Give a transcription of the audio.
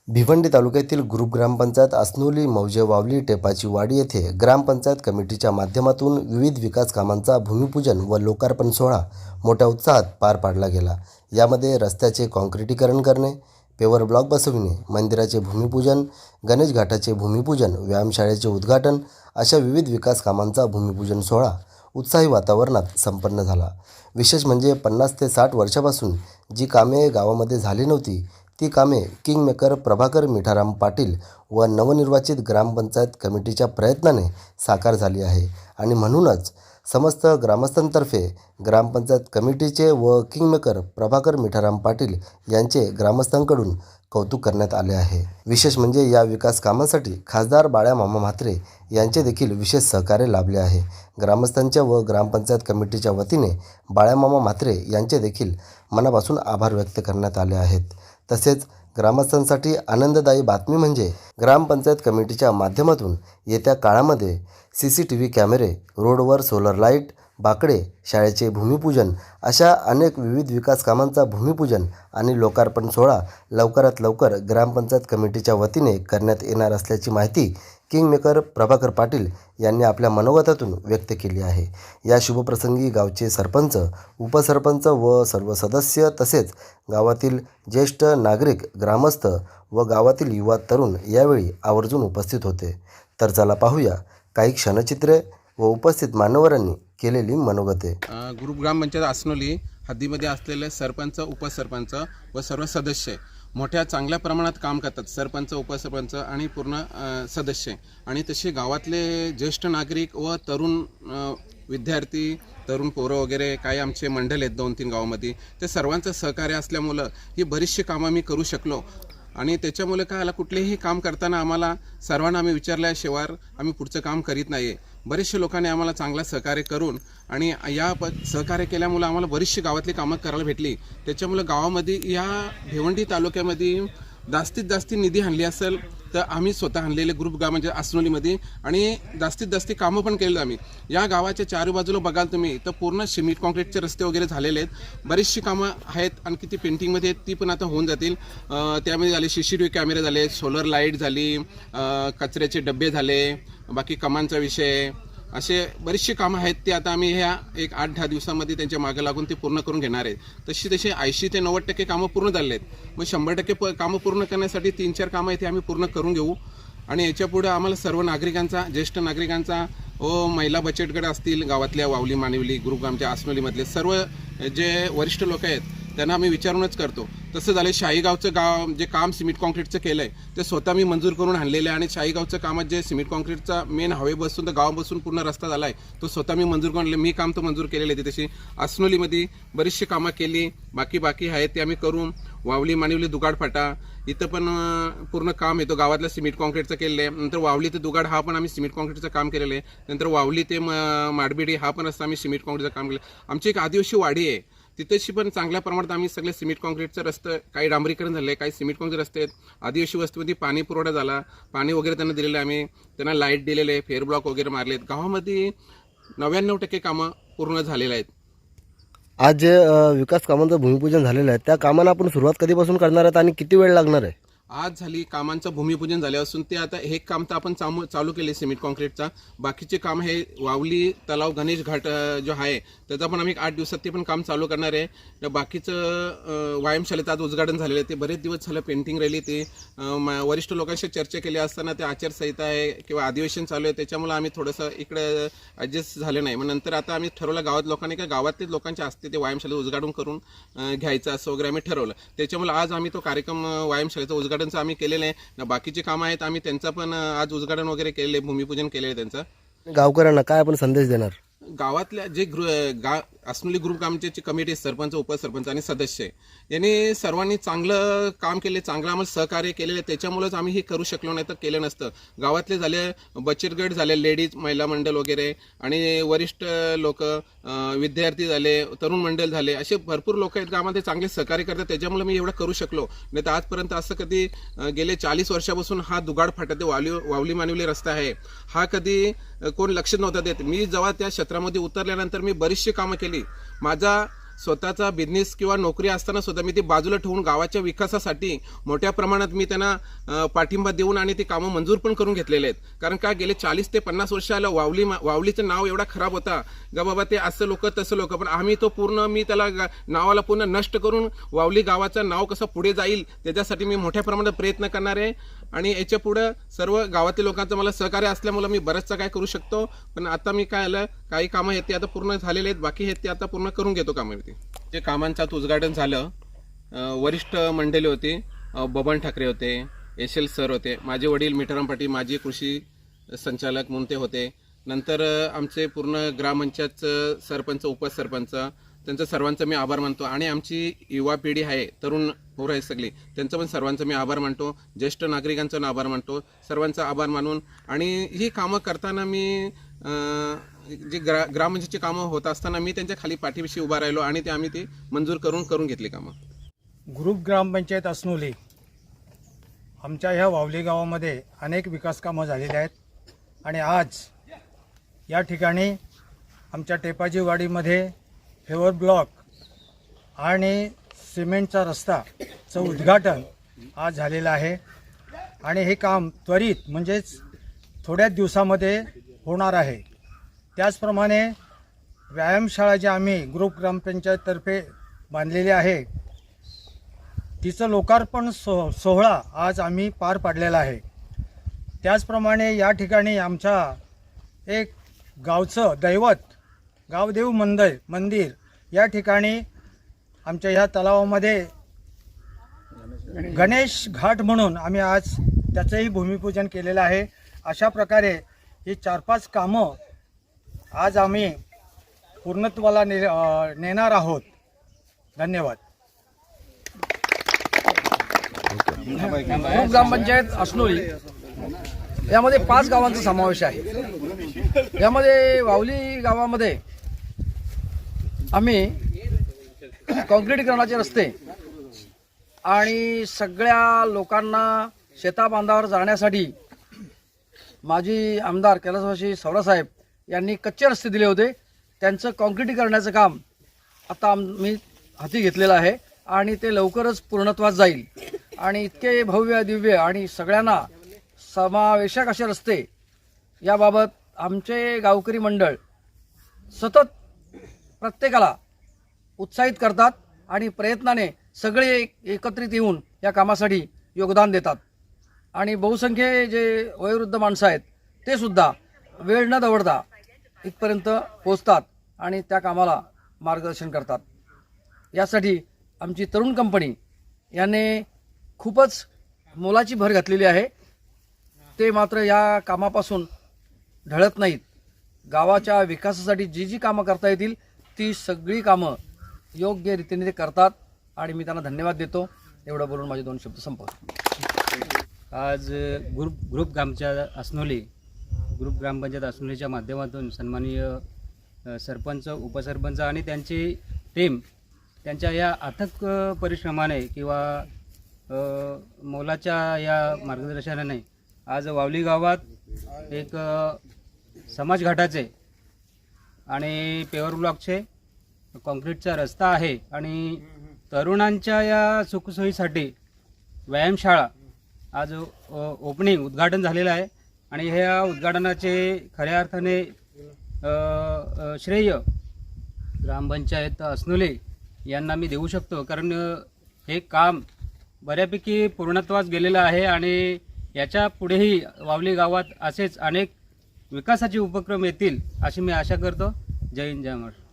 भिवंडी तालुक्यातील ग्रुप ग्रामपंचायत आसनोली मौजे वावली टेपाची वाडी येथे ग्रामपंचायत कमिटीच्या माध्यमातून विविध विकास कामांचा भूमिपूजन व लोकार्पण सोहळा मोठ्या उत्साहात पार पाडला गेला। यामध्ये रस्त्याचे काँक्रिटीकरण करणे, पेवर ब्लॉक बसविणे, मंदिराचे भूमिपूजन, गणेश घाटाचे भूमिपूजन, व्यायामशाळेचे उद्घाटन अशा विविध विकास कामांचा भूमिपूजन सोहळा उत्साही वातावरणात संपन्न झाला। विशेष म्हणजे 50 ते 60 वर्षापासून जी कामे गावामध्ये झाली नव्हती ती कामे किंगमेकर प्रभाकर मिठाराम पाटील व नवनिर्वाचित ग्रामपंचायत कमिटीच्या प्रयत्नाने साकार झाली आहे आणि म्हणूनच समस्त ग्रामस्थांतर्फे ग्रामपंचायत कमिटीचे व किंगमेकर प्रभाकर मिठाराम पाटील यांचे ग्रामस्थांकडून कौतुक करण्यात आले आहे। विशेष म्हणजे या विकास कामासाठी खासदार बाळ्यामामा म्हात्रे यांचे देखील विशेष सहकार्य लाभले आहे। ग्रामस्थांच्या व ग्रामपंचायत कमिटीच्या वतीने बाळ्यामामा म्हात्रे यांचे देखील मनापासून आभार व्यक्त करण्यात आले आहेत। तसेच ग्रामस्थांसाठी आनंददायी बातमी म्हणजे ग्रामपंचायत कमिटीच्या माध्यमातून येत्या काळामध्ये CCTV कॅमेरे, रोडवर सोलर लाईट, बाकडे, शाळेचे भूमिपूजन अशा अनेक विविध विकास कामांचा भूमिपूजन आणि लोकार्पण सोहळा लवकरात लवकर ग्रामपंचायत कमिटीच्या वतीने करण्यात येणार असल्याची माहिती किंगमेकर प्रभाकर पाटील यांनी आपल्या मनोगतातून व्यक्त केली आहे। या शुभप्रसंगी गावचे सरपंच, उपसरपंच व सर्व सदस्य तसेच गावातील ज्येष्ठ नागरिक, ग्रामस्थ व गावातील युवा तरुण यावेळी आवर्जून उपस्थित होते। तर चला पाहूया काही क्षणचित्रे व उपस्थित मान्यवरांनी केलेली मनोगते। ग्रुप ग्रामपंचायत आसनोली हद्दीमध्ये असलेले सरपंच, उपसरपंच व सर्व सदस्य मोठ्या चांगल्या प्रमाणात काम करतात। सरपंच, उपसरपंच आणि पूर्ण सदस्य आणि तसे गावातले ज्येष्ठ नागरिक व तरुण विद्यार्थी, तरुण पोरं वगैरे काही आमचे मंडळ आहेत 2-3 गावामध्ये, ते सर्वांचं सहकार्य असल्यामुळं ही बरीचशी कामं मी करू शकलो आणि त्याच्यामुळे काय आला, कुठलेही काम करताना आम्हाला सर्वांना आम्ही विचारल्याशिवाय आम्ही पुढचं काम करीत नाही। बरेचसे लोकांनी आम्हाला चांगला सहकार्य करून आणि या सहकार्य केल्यामुळे आम्हाला बरीचशी गावातली कामं करायला भेटली। त्याच्यामुळे गावामध्ये या भिवंडी तालुक्यामध्ये जास्तीत जास्त निधी आणली असेल तर आम्ही स्वतः आणलेले ग्रुप गाव म्हणजे आसनोलीमध्ये आणि जास्तीत जास्त कामं पण केलेलं आम्ही। या गावाच्या चारी बाजूला बघाल तुम्ही तर पूर्ण सिमेंट कॉन्क्रीटचे रस्ते वगैरे झालेले आहेत। बरीचशी कामं आहेत आणि किती पेंटिंगमध्ये आहेत ती पण आता होऊन जातील। त्यामध्ये झाले CCTV कॅमेरे झाले, सोलर लाईट झाली, कचऱ्याचे डबे झाले, बाकी कमांचा विषय, असे बरीचशी कामं आहेत ती आता आम्ही ह्या 8-10 दिवसामध्ये त्यांच्या मागे लागून ते पूर्ण करून घेणार आहे। तशी 80 ते 90% कामं पूर्ण झाले आहेत। मग 100% कामं पूर्ण करण्यासाठी 3-4 कामं आहेत ते आम्ही पूर्ण करून घेऊ आणि याच्यापुढे आम्हाला सर्व नागरिकांचा, ज्येष्ठ नागरिकांचा व महिला बचत गट असतील, गावातल्या वावली, मानिवली, ग्रुप आमच्या आसनोलीमधले सर्व जे वरिष्ठ लोक आहेत त्यांना आम्ही विचारूनच करतो। तसं झालं शाहीगावचं गाव जे काम सिमेंट कॉन्क्रीटचं केलं आहे ते स्वतः मी मंजूर करून आणलेलं आहे आणि शाहीगावचं कामात जे सिमेंट कॉन्क्रीटचा मेन हवे बसून तर गावापासून पूर्ण रस्ता झाला आहे तो स्वतः मी मंजूर करून आणले। मी काम तर मंजूर केलेलं आहे। तशी आसनोलीमध्ये बरीचशी कामं केली, बाकी आहेत ते आम्ही करून वावली, मानिवली, दुगाड फाटा इथं पण पूर्ण काम येतो गावातल्या सिमेंट कॉन्क्रीटचं केलेलं आहे। नंतर वावली ते दुगाड हा पण आम्ही सिमेंट कॉन्क्रीटचं काम केलेलं आहे। नंतर वावली ते माडबिडी हा पण रस्ता आम्ही सिमेंट कॉन्क्रीटचं काम केलं। आमची एक आदिवासी वाडी आहे तिथेशी पण चांगल्या प्रमाणात आम्ही सगळे सिमेंट कॉन्क्रीटचं रस्ते, काही डांबरीकरण झाले, काही सिमेंट कॉन्क्रीट रस्ते आहेत। आदिवासी वस्तीमध्ये पाणी पुरवठा झाला, पाणी वगैरे त्यांना दिलेलं आहे, आम्ही त्यांना लाईट दिलेले आहे, फेअर ब्लॉक वगैरे मारलेत। गावामध्ये 99% कामं पूर्ण झालेलं आहेत। आज जे विकास कामांचं भूमिपूजन झालेलं आहे त्या कामांना आपण सुरुवात कधीपासून करणार आहात आणि किती वेळ लागणार आहे? आज झाली कामांचं भूमिपूजन झाले असून ते आता हे काम तर आपण चालू केले सिमेंट कॉन्क्रीटचा। बाकीचे काम हे वावली तलाव, गणेश घाट जो आहे त्याचा पण आम्ही 8 दिवसात ते पण काम चालू करणार आहे। तर बाकीचं व्यायामशाळेत आज उद्घाटन झालेलं आहे, ते बरेच दिवस झालं पेंटिंग राहिली। ते वरिष्ठ लोकांशी चर्चा केली असताना ते आचारसंहिता आहे किंवा अधिवेशन चालू आहे त्याच्यामुळे आम्ही थोडंसं इकडे ॲडजस्ट झालं नाही। मग नंतर आता आम्ही ठरवलं गावात लोकांनी का गावातलेच लोकांचे असते ते व्यायामशाळेत उद्घाटन करून घ्यायचं असं वगैरे आम्ही ठरवलं। त्याच्यामुळे आज आम्ही तो कार्यक्रम व्यायामशाळेचं उद्घाटन आम्ही केलेलं आहे। बाकीचे कामं आहेत आम्ही त्यांचा पण आज उद्घाटन वगैरे केलेले, भूमिपूजन केलेलं आहे त्यांचं। गावकऱ्यांना काय आपण संदेश देणार? गावातल्या जे आसनोली ग्रुप कामची कमिटी, सरपंच, उपसरपंच आणि सदस्य यांनी सर्वांनी चांगलं काम केले, चांगलं आम्हाला सहकार्य केलेले, त्याच्यामुळेच आम्ही हे करू शकलो, नाही तर केलं नसतं। गावातले झाले बचत गट झाले, लेडीज, महिला मंडळ वगैरे आणि वरिष्ठ लोक, विद्यार्थी झाले, तरुण मंडळ झाले, असे भरपूर लोक आहेत गावामध्ये चांगले सहकार्य करतात, त्याच्यामुळे मी एवढं करू शकलो। नाही तर आजपर्यंत असं कधी गेले 40 वर्षापासून हा दुगाड फाटा ते वावली मानिवली रस्ता आहे हा कधी कोण लक्ष नव्हता देत। मी जेव्हा त्या क्षेत्रामध्ये उतरल्यानंतर मी बरीचशी कामं केली। माझा स्वतःचा बिझनेस किंवा नोकरी असताना सुद्धा मी ती बाजूला ठेवून गावाच्या विकासासाठी मोठ्या प्रमाणात मी त्यांना पाठिंबा देऊन आणि ती कामं मंजूर पण करून घेतलेले आहेत. कारण का गेले 40 ते 50 वर्ष आलं वावलीचं नाव एवढा खराब होता का बाबा ते असं लोक तसं लोक, पण आम्ही तो पूर्ण मी त्याला नावाला पूर्ण नष्ट करून वावली गावाचं नाव कसं पुढे जाईल त्याच्यासाठी मी मोठ्या प्रमाणात प्रयत्न करणार आहे. आणि याच्या पुढे सर्व गावातील लोकांचं मला सहकार्य असल्यामुळे मी बरंचसं काय करू शकतो. पण आता मी काय आलं, काही कामं आहेत ते आता पूर्ण झालेले आहेत, बाकी आहेत ते आता पूर्ण करून घेतो कामं. जे कामांचं उद्घाटन झालं, वरिष्ठ मंडळी होती, बबन ठाकरे होते, एशेल सर होते, माझे वडील मिठाराम पाटील माजी कृषी संचालक म्हणून ते होते. नंतर आमचे पूर्ण ग्रामपंचायत सरपंच उपसरपंच त्यांचं सर्वांचं मी आभार मानतो. आणि आमची युवा पिढी आहे, तरुण पोरं आहे सगळी, त्यांचं पण सर्वांचं मी आभार मानतो. ज्येष्ठ नागरिकांचा पण आभार मानतो. सर्वांचा आभार मानून आणि ही कामं करताना मी जी ग्रामपंचायतची कामं होत असताना मी त्यांच्या खाली पाठीविषयी उभा राहिलो आणि ते आम्ही ती मंजूर करून घेतली कामं. ग्रुप ग्रामपंचायत अस्नोली आमच्या ह्या वावली गावामध्ये अनेक विकास कामं झालेली आहेत. आणि आज या ठिकाणी आमच्या टेपाजी वाडीमध्ये फेवर ब्लॉक आणि सिमेंटचा रस्ताचं उद्घाटन आज झालेलं आहे. आणि हे काम त्वरित म्हणजेच थोड्याच दिवसामध्ये होणार आहे. त्याचप्रमाणे व्यायामशाळा जी आम्ही ग्रुप ग्रामपंचायततर्फे बांधलेली आहे तिचं लोकार्पण सोहळा आज आम्ही पार पाडलेला आहे. त्याचप्रमाणे या ठिकाणी आमच्या एक गावचं दैवत गावदेव मंदिर या ठिकाणी आमच्या ह्या तलावामध्ये गणेश घाट म्हणून आम्ही आज त्याचंही भूमिपूजन केलेलं आहे. अशा प्रकारे ही 4-5 कामं आज आम्ही पूर्णत्वाला नेणार आहोत. धन्यवाद. ग्रुप ग्रामपंचायत अस्नोली यामध्ये 5 गावांचा समावेश आहे. यामध्ये वावली गावामध्ये आम्ही काँक्रिटीकरणाचे रस्ते आणि सगळ्या लोकांना शेताबांधावर जाण्यासाठी माजी आमदार कैलासवासी सवरासाहेब यांनी कच्चे रस्ते दिले होते. त्यांचं काँक्रिटीकरणाचं काम आता आम्ही हाती घेतलेलं आहे आणि ते लवकरच पूर्णत्वास जाईल. आणि इतके भव्य दिव्य आणि सगळ्यांना समावेशक असे रस्ते याबाबत आमचे गावकरी मंडळ सतत प्रत्येकाला उत्साहित करतात आणि प्रयत्नाने सगळे एकत्रित येऊन या कामासाठी योगदान देतात. आणि बहुसंख्य जे वयोवृद्ध माणसं आहेत ते सुद्धा वेळ न दवडता इथपर्यंत पोहोचतात आणि त्या कामाला मार्गदर्शन करतात. यासाठी आमची तरुण कंपनी याने खूपच मोलाची भर घातलेली आहे. ते मात्र या कामापासून ढळत नाहीत. गावाच्या विकासासाठी जी जी कामं करता येतील ती सगळी कामं योग्य रीतीने ते करतात आणि मी त्यांना धन्यवाद देतो. एवढं बोलून माझे 2 शब्द संपवतो. आज ग्रुप ग्रामपंचायत अस्नोली ग्रुप ग्रामपंचायत अस्नोलीच्या माध्यमातून सन्माननीय सरपंच उपसरपंच आणि त्यांची टीम त्यांच्या या अथक परिश्रमाने किंवा मोलाच्या या मार्गदर्शनाने आज वावली गावात एक समाजघाटाचे आणि पेवर ब्लॉकचे कॉन्क्रीटचा रस्ता आहे आणि तरुणांच्या या सुखसोयीसाठी व्यायामशाळा आज ओपनिंग उद्घाटन झालेलं आहे. आणि ह्या उद्घाटनाचे खऱ्या अर्थाने श्रेय ग्रामपंचायत अस्नोली यांना मी देऊ शकतो. कारण हे काम बऱ्यापैकी पूर्णत्वास गेलेलं आहे आणि याच्या पुढेही वावली गावात असेच अनेक विकासाचे उपक्रम येतील अशी मी आशा करतो. जय हिंद जय महाराष्ट्र.